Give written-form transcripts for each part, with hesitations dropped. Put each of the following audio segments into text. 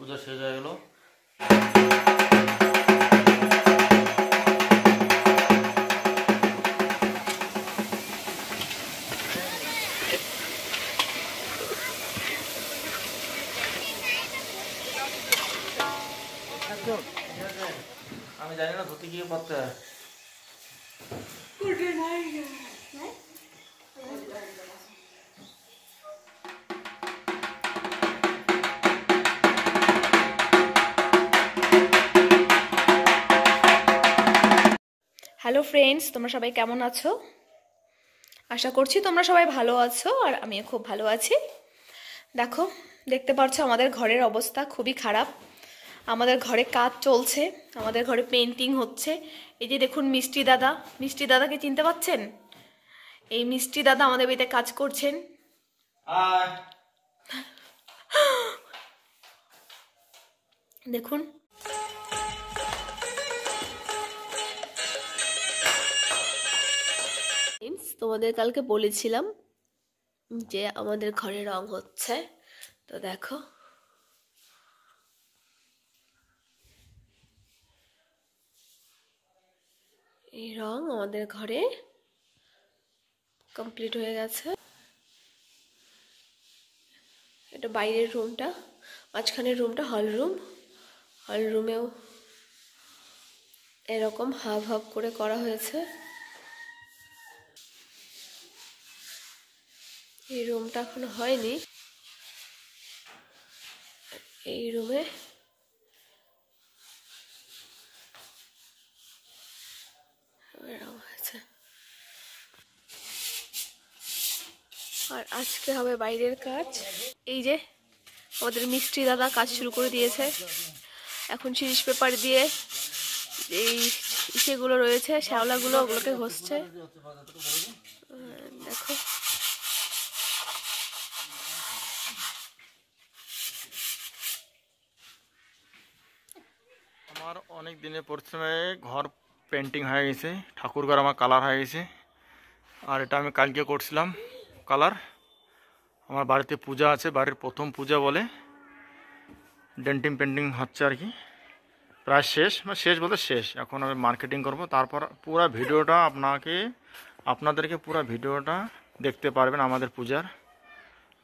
পূজা শেষ হয়ে গেল। আমি জানি না ধুতি কি পড়তে হয়। হ্যালো ফ্রেন্ডস, তোমরা সবাই কেমন আছো? আশা করছি তোমরা সবাই ভালো আছো, আর আমিও খুব ভালো আছি। দেখো, দেখতে পাচ্ছ আমাদের ঘরের অবস্থা খুবই খারাপ। আমাদের ঘরে কাজ চলছে, আমাদের ঘরে পেন্টিং হচ্ছে। এই যে দেখুন মিষ্টি দাদা, মিষ্টি দাদাকে চিনতে পাচ্ছেন? এই মিষ্টি দাদা আমাদের বাড়িতে কাজ করছেন। দেখুন, তোমাদের কালকে বলেছিলাম যে আমাদের ঘরে রং হচ্ছে, তো দেখো এই রং আমাদের ঘরে কমপ্লিট হয়ে গেছে। এটা বাইরের রুমটা, মাঝখানের রুমটা হল রুম। হল রুমেও এরকম হাফ হাফ করে করা হয়েছে। এই রুমটা এখনো হয়নি। এই রুমে রং হয়েছে, আর আজকে হবে বাইরের কাজ। এই যে আমাদের মিস্ত্রি দাদা কাজ শুরু করে দিয়েছে। এখন সিরিজ পেপার দিয়ে এই ইসেগুলো রয়েছে, শ্যাওলাগুলো, ওগুলোকে ঘষছে। দেখো, আমার অনেক দিনের পরিশ্রমে ঘর পেন্টিং হয়ে গেছে, ঠাকুর ঘর আমার কালার হয়ে গেছে। আর এটা আমি কালকে করছিলাম কালার। আমার বাড়িতে পূজা আছে, বাড়ির প্রথম পূজা বলে। ডেন্টিং পেন্টিং হচ্ছে আর কি, প্রায় শেষ, মানে শেষ বলতে শেষ। এখন আমি মার্কেটিং করব, তারপর পুরো ভিডিওটা আপনাদেরকে পুরো ভিডিওটা দেখতে পারবেন। আমাদের পূজার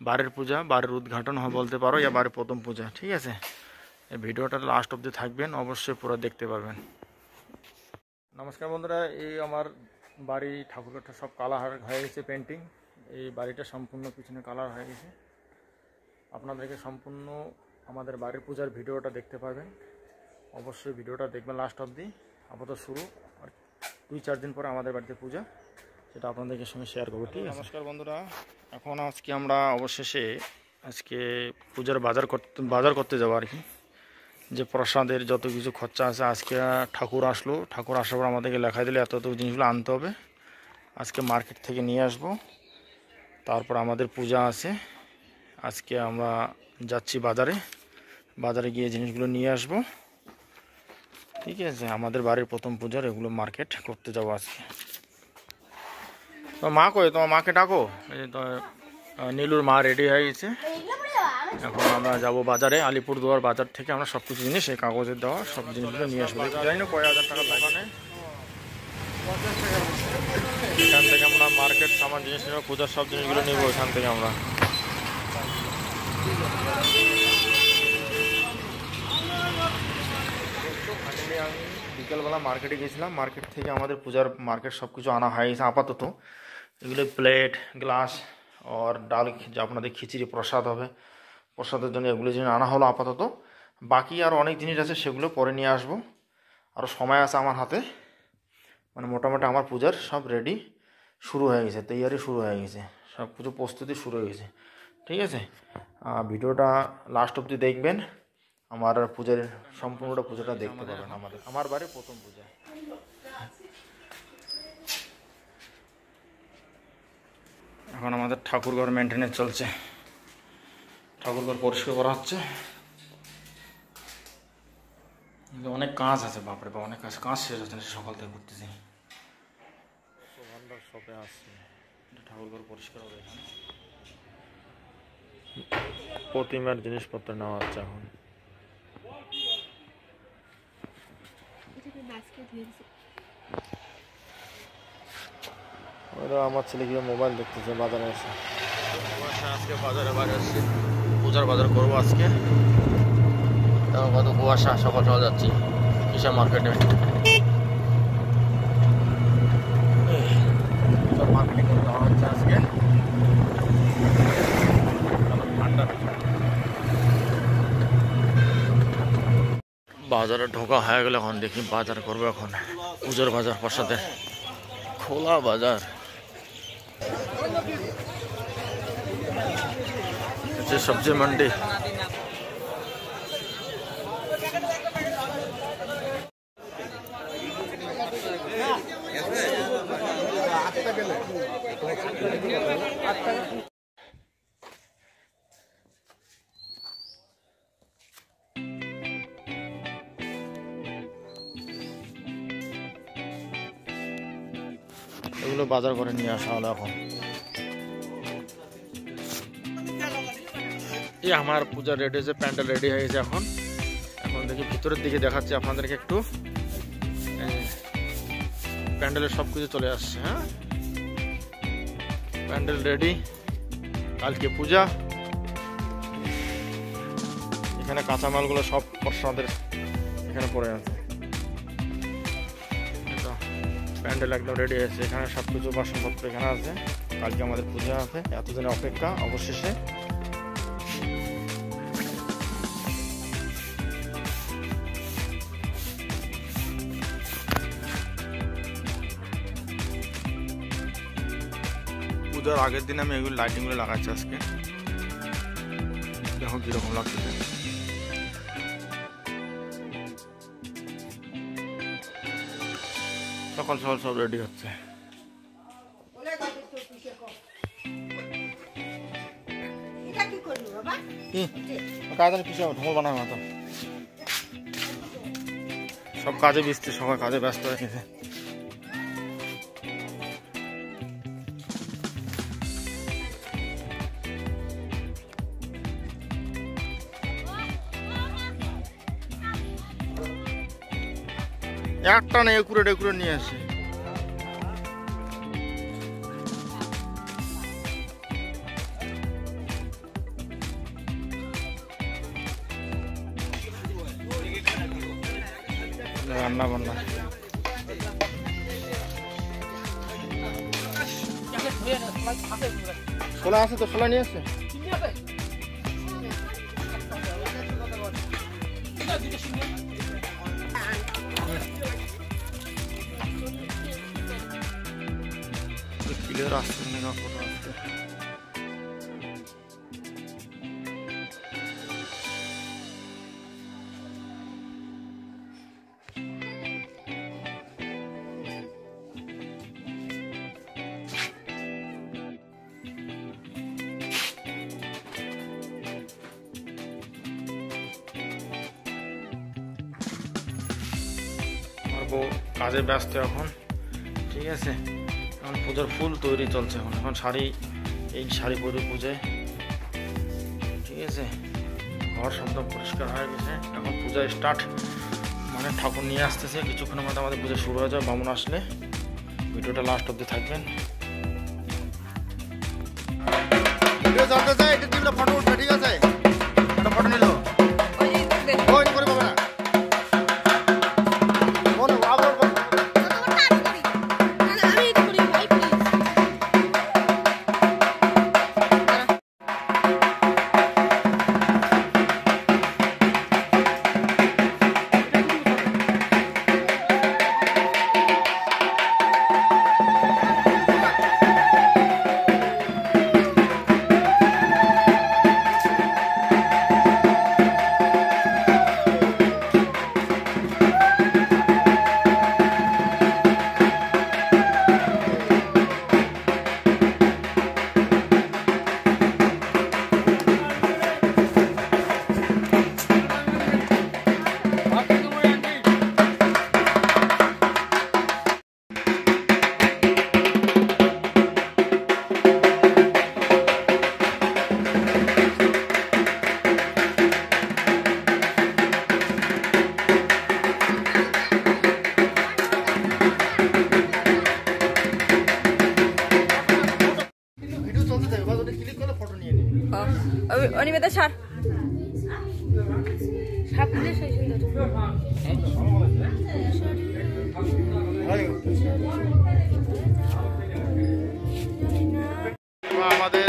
বাড়ির পূজা, বাড়ির উদ্ঘাটন হয় বলতে পারো, ইয়া বাড়ির প্রথম পূজা, ঠিক আছে? এই ভিডিওটা লাস্ট অবধি থাকবেন, অবশ্যই পুরো দেখতে পারবেন। নমস্কার বন্ধুরা, এই আমার বাড়ি ঠাকুরঘরটা সব কালার হয়ে গেছে, পেন্টিং। এই বাড়িটা সম্পূর্ণ পিছনে কালার হয়ে গেছে। আপনাদেরকে সম্পূর্ণ আমাদের বাড়ির পূজার ভিডিওটা দেখতে পারবেন, অবশ্যই ভিডিওটা দেখবেন লাস্ট অবধি। আপাতত শুরু, আর 2-4 দিন পরে আমাদের বাড়িতে পূজা, সেটা আপনাদেরকে সঙ্গে শেয়ার করবো, ঠিক আছে? নমস্কার বন্ধুরা, এখন আজকে আমরা অবশেষে আজকে পূজার বাজার করতে যাবো আর কি। যে প্রসাদের যত কিছু খরচা আছে, আজকে ঠাকুর আসলো, ঠাকুর আসার পর আমাদেরকে লেখা দিলে এত জিনিসগুলো আনতে হবে। আজকে মার্কেট থেকে নিয়ে আসব। তারপর আমাদের পূজা আছে, আজকে আমরা যাচ্ছি বাজারে গিয়ে জিনিসগুলো নিয়ে আসব, ঠিক আছে? আমাদের বাড়ির প্রথম পূজার এগুলো মার্কেট করতে যাবো আজকে। তো মা কই, তোমার মাকে ডাকো। এই তো নীলুর মা রেডি হয়ে গেছে। এখন আমরা যাব বাজারে, আলিপুরদুয়ার বাজার থেকে আমরা সব কিছু জিনিস, এই কাগজের দেওয়া সব জিনিসগুলো নিয়ে আসবো। জানি না কয় হাজার টাকা দোকানে, এখান থেকে আমরা মার্কেট সামান জিনিস নেবো, পূজার সব জিনিসগুলো নেবো এখান থেকে আমরা। ফাইনালি আমি বিকেলবেলা মার্কেটে গেছিলাম, মার্কেট থেকে আমাদের পূজার মার্কেট সব কিছু আনা হয়ে গেছে আপাতত। এগুলো প্লেট, গ্লাস আর ডাল, যে আপনাদের খিচুড়ি প্রসাদ হবে, প্রসাদের জন্য এগুলো জিনিস আনা হলো আপাতত। বাকি আর অনেক জিনিস আছে, সেগুলো পরে নিয়ে আসবো। আরও সময় আছে আমার হাতে, মানে মোটামুটি আমার পূজার সব রেডি শুরু হয়ে গেছে, তৈয়ারি শুরু হয়ে গেছে, সব কিছু প্রস্তুতি শুরু হয়ে গেছে, ঠিক আছে? ভিডিওটা লাস্ট অবধি দেখবেন, আমার পূজার সম্পূর্ণটা পূজাটা দেখতে পাবেন। আমার বাড়ির প্রথম পূজা। এখন আমাদের ঠাকুরঘর মেনটেনেন্স চলছে, ঠাকুরঘর পরিষ্কার করা হচ্ছে। অনেক কাজ আছে, বাপরে বাপ, অনেক কাজ শেষ হচ্ছে না, সকাল থেকে করতেছি। ভান্ডার শপে আসছে, ঠাকুরঘর পরিষ্কার হবে। এখানে প্রতিমার জিনিসপত্র নেওয়া হচ্ছে এখন। ওরা আমার ছেলে গিয়ে মোবাইল দেখতেছে বাজারে এসে। আজকে বাজারে বাইরে আসছি, পূজার বাজার করবো আজকে। কত কুয়াশা, সকাল সকাল যাচ্ছি কিসা মার্কেটে। মার্কেটিং করে যাওয়া হচ্ছে আজকে। ঠান্ডা বাজারে ঢোকা হয়ে গেলে এখন দেখি বাজার করবো। এখন পুজোর বাজার প্রসাদের খোলা বাজার। সবজি मंडी। এগুলো বাজার করে নিয়ে আসা হলো। এখন এই আমার পূজা রেডি হয়েছে, প্যান্ডেল রেডি হয়ে গেছে। এখন এখন দেখি ভিতরের দিকে দেখাচ্ছি আপনাদেরকে একটু। প্যান্ডেলের সব কিছু চলে আসছে। হ্যাঁ, প্যান্ডেল রেডি, কালকে পূজা। এখানে কাঁচামালগুলো সব প্রসাদের এখানে পড়ে আছে। প্যান্ডেল একদম রেডি হয়েছে। এখানে সব কিছু বাসনপত্র এখানে আছে। কালকে আমাদের পূজা আছে, এতদিনের অপেক্ষা অবশেষে। পূজার আগের দিন আমি এগুলো লাইটিংগুলো লাগাচ্ছি আজকে। দেখো কিরকম লাগছে। সকাল সকাল সব রেডি হচ্ছে। সব কাজে ব্যস্ত, সবাই কাজে ব্যস্ত হয়ে গেছে। একটা না একুরেট একুরেট নিয়ে আসে। রান্না বান্না ছোলা আছে তো, ছোলা নিয়ে আসছে। क्लियर आस्ते का फोटो आस्ते কাজে ব্যস্ত এখন। ঠিক আছে, এখন পূজার ফুল তৈরি চলছে। এখন শাড়ি, এই শাড়ি পরে পূজায়। ঠিক আছে, ঘর একদম পরিষ্কার হয়ে গেছে। এখন পূজা স্টার্ট, মানে ঠাকুর নিয়ে আসতেছে। কিছুক্ষণের মধ্যে আমাদের পূজা শুরু হয়ে যাবে। বামুন আসলে ভিডিওটা লাস্ট অব্দি থাকবেন। ভিডিও চলতে চাই, এটা ফটো উঠবে। ঠিক আছে, একটা ফটো নিল। আমাদের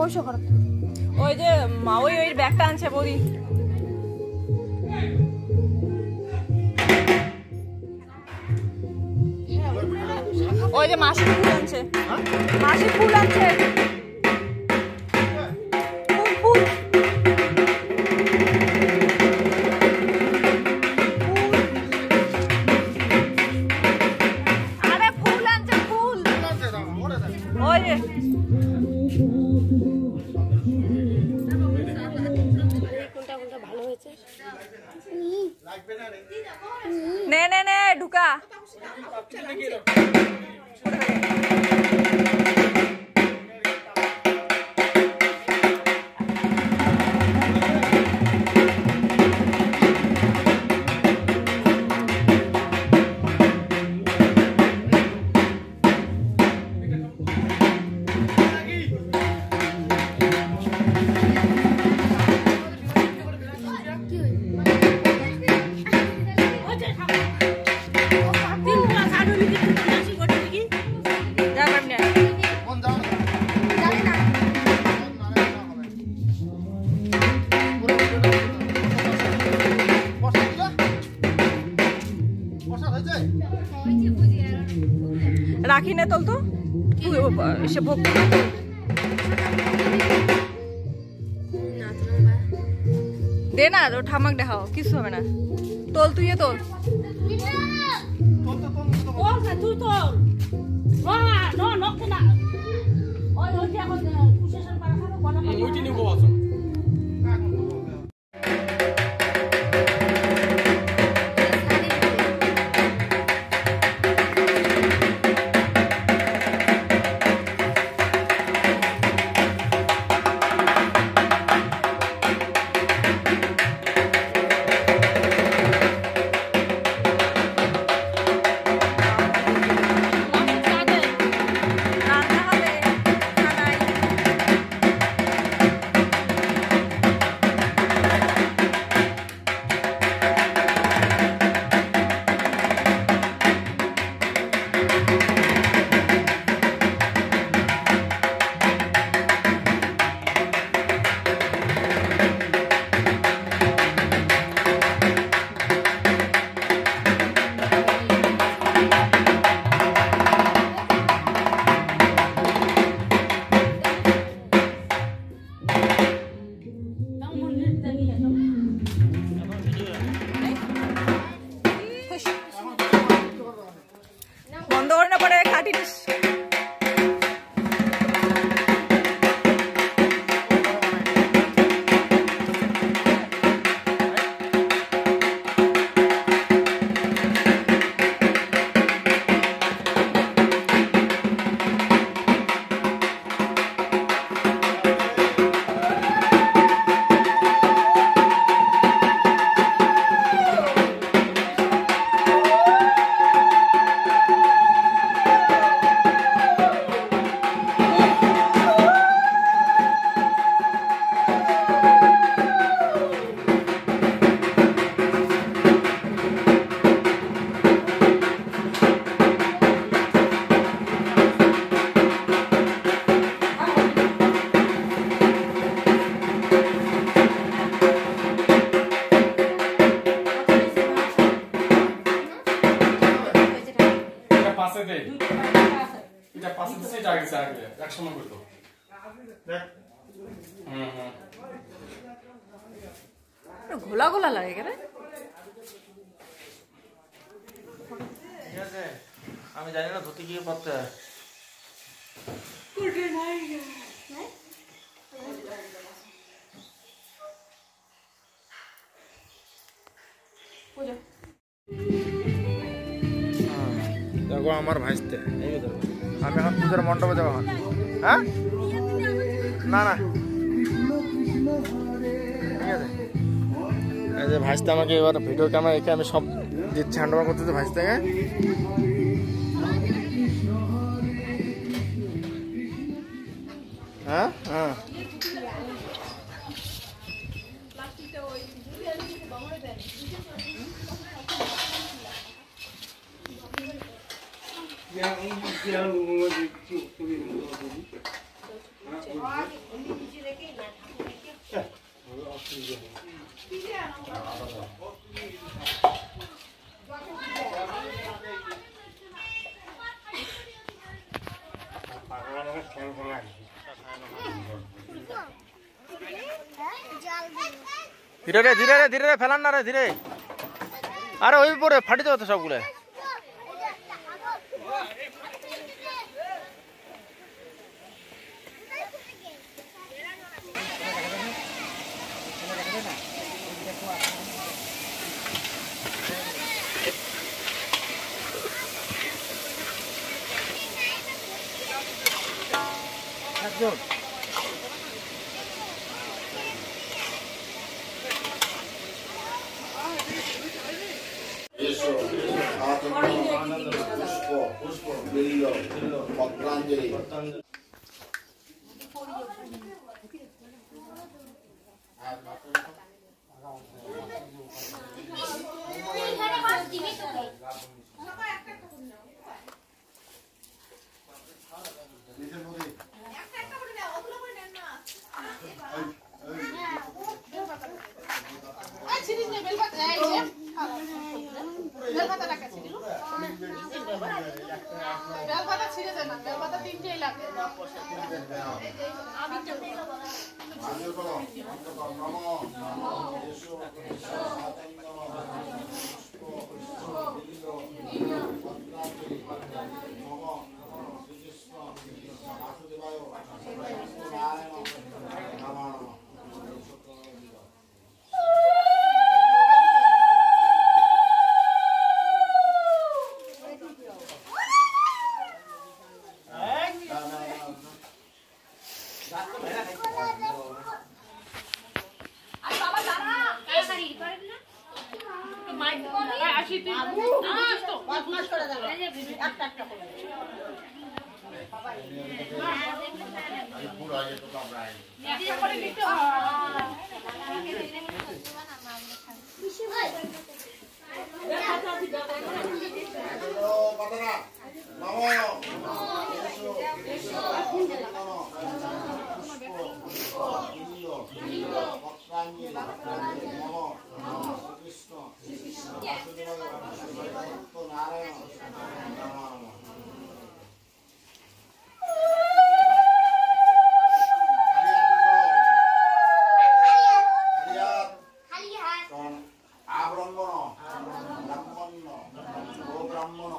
বসো করো। ওই যে মা ওই ব্যাগটা আনছে বৌদি। ওই যে মাসি ফুল আনছে, মাসি ফুল আনছে, ফুল ফুল আরে ফুল আনছে, ফুল ওই যে নে নে নে ঢুকা। রাখি নে তোল তো সে ভোগ দে না, ঠামাক দেখাও, কিছু হবে না। তোল তুই তোল। ফিনিশ। ঘোলা ঘোলা লাগে কেন? ঠিক আছে, আমি জানি না ধুতি কি পড়তে হয়। দেখো আমার ভাইস্তে, আমি এখন পূজার মণ্ডপে যাবো। হ্যাঁ না না ঠিক আছে। এই যে ভাইস্তে আমাকে এবার ভিডিও ক্যামেরা রেখে আমি সব দিচ্ছি, হ্যান্ড ওভার করতেছে ভাইস্তেকে। হ্যাঁ হ্যাঁ ধীরে রে ধীরে রে ধীরে রে, ফেলান না রে ধীরে। আরে ওই পরে ফাটি যাবে তো সবগুলো। একজন ব্রাহ্মণ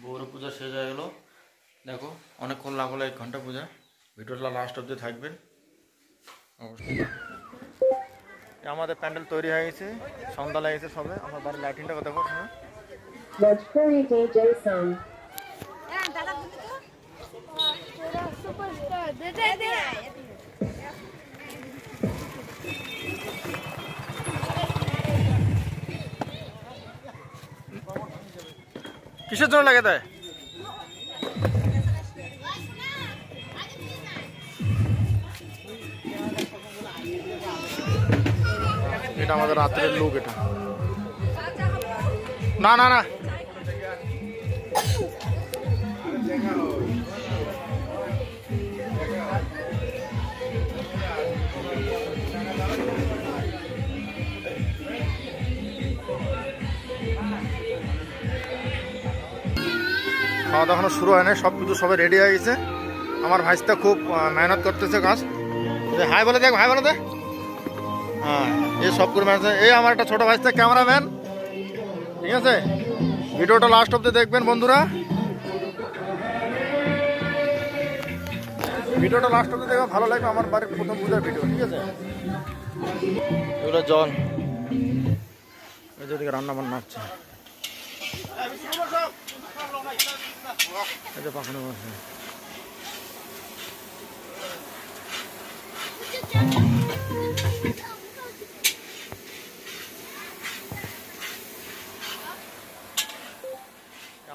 বউর পূজা শেষ হয়ে গেল। দেখো অনেকক্ষণ লাগলো, 1 ঘন্টা পূজা। ভিডিওটা লাস্ট অবধি থাকবেন অবশ্যই। আমাদের প্যান্ডেল তৈরি হয়ে গেছে, সন্ধ্যা লেগেছে সবে। আমার বাড়ির লাইটিংটা দেখো। Lojpuri DJ song. কিসের জন্য লাগে তাই? এটা আমাদের রাত্রের লুক। এটা না না না, খাওয়া দাওয়া এখনো শুরু হয় না, সব কিছু সবাই রেডি হয়ে গেছে। আমার ভাইসটা খুব মেহনত করতেছে কাজ। হাই বলে দেখ, ভাই বলে দেখ। হ্যাঁ, এই সব করে মেহনত। এই আমার একটা ছোট ভাইসটা ক্যামেরাম্যান, ঠিক আছে? ভিডিওটা লাস্ট অব্দি দেখবেন বন্ধুরা, ভিডিওটা লাস্ট অব্দি দেখবেন, ভালো লাগবে। আমার বাড়ির প্রথম পূজার ভিডিও, ঠিক আছে? এগুলো জল, এই যেদিকে রান্না বান্না হচ্ছে, এই যে পাখানো আছে।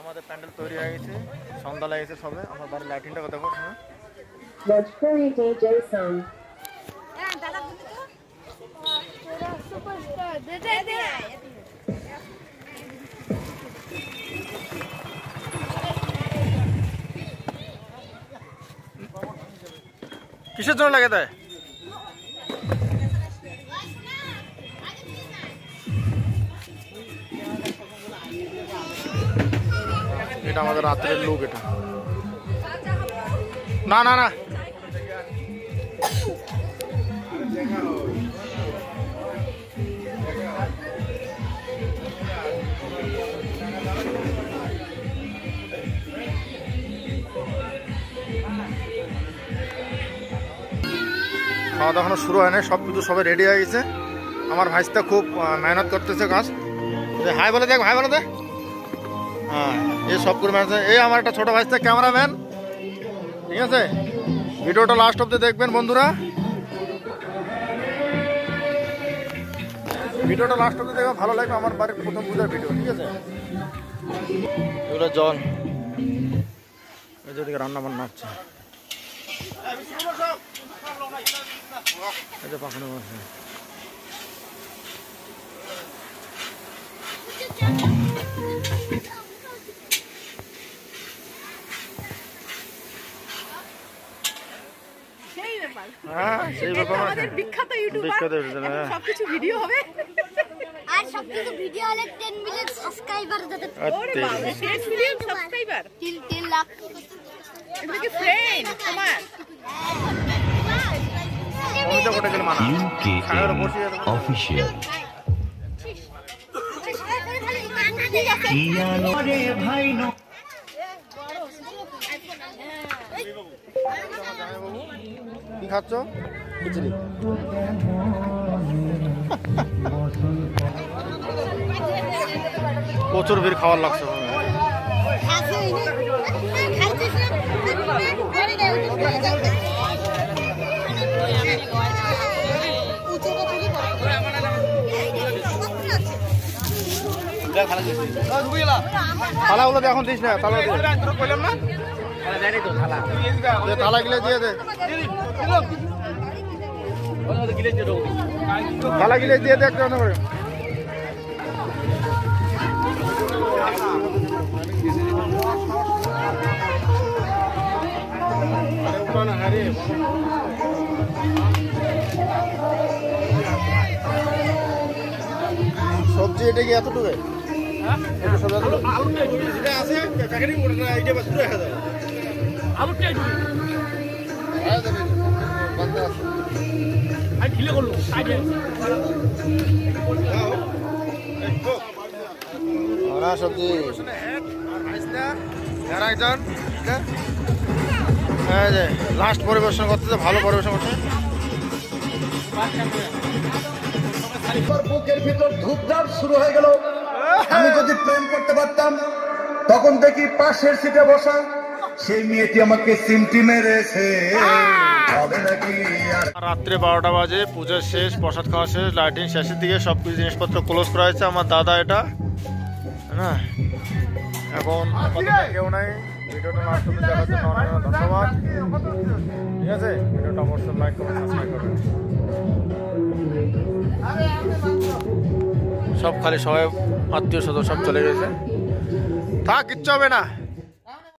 আমাদের প্যান্ডেল তৈরি হয়ে গেছে, সন্ধ্যা লেগেছে সবে। আমার বাড়ির লাইটিংটা দেখো। Lojpuri DJ song. কিসের জন্য লাগে তাই? এটা আমাদের রাত্রের লুক। এটা না না না, খাওয়া খাওয়া দাওয়া এখনো শুরু হয় না, সব কিছু সবাই রেডি হয়ে গেছে। আমার ভাইসটা খুব মেহনত করতেছে কাজ। হাই বলে দেখ, ভাই বলে দে। হ্যাঁ, এই সব করে মেহনত। এই আমার একটা ছোটো ভাইসটা ক্যামেরাম্যান, ঠিক আছে? ভিডিওটা লাস্ট অব্দি দেখবেন বন্ধুরা, ভিডিওটা লাস্ট অব্দি দেখবেন, ভালো লাগবে। আমার বাড়ির প্রথম পূজার ভিডিও, ঠিক আছে? এগুলো জল, এদিকে রান্না বান্না হচ্ছে। এটা পাখানো আছে। হ্যাঁ, সেই ব্যাপার। বিখ্যাত ইউটিউবার, সবকিছু ভিডিও হবে আর সবকিছু ভিডিও হলে 10 মিলিয়ন সাবস্ক্রাইবার যাতে। ওরে বাবা, 10 মিলিয়ন সাবস্ক্রাইবার, 3 লাখ। এটা কি ফ্রেন্ড তোমার? অফিসিয়াল কি খাচ্ছ? খিচুড়ি। প্রচুর ভিড়, খাওয়ার লাগছে। থালাগুলো এখন দিস না, থালা থালা গিলে দিয়ে দে, থালা গিলে দিয়ে দে একটা করে। সবজি এটা কি এতটুকু? সবজি লাস্ট পরিবেশন করতেছে, ভালো পরিবেশন করছে। বুকের ভিতর ধূপধাপ শুরু হয়ে গেল। আমি যদি প্রেম করতে পারতাম, তখন দেখি পাশের সিটে বসা সেই মেয়েটি আমাকে সিমটি মেরেছে। হবে নাকি? রাত্রে 12টা বাজে, পুজো শেষ, প্রসাদ খাওয়া শেষ, লাইটিং শেষের দিকে সব কিছু জিনিসপত্র ক্লোজ করা হয়েছে। আমার দাদা এটা, হ্যাঁ, এখন কেউ নাই। ভিডিওটা লাস্ট অবধি দেখার জন্য অনেক ধন্যবাদ, ঠিক আছে? ভিডিওটা অবশ্যই লাইক করবেন, সাবস্ক্রাইব করবেন। সব খালি সবাই আত্মীয় স্বজন সব চলে গেছে, থাক, কিচ্ছু হবে না।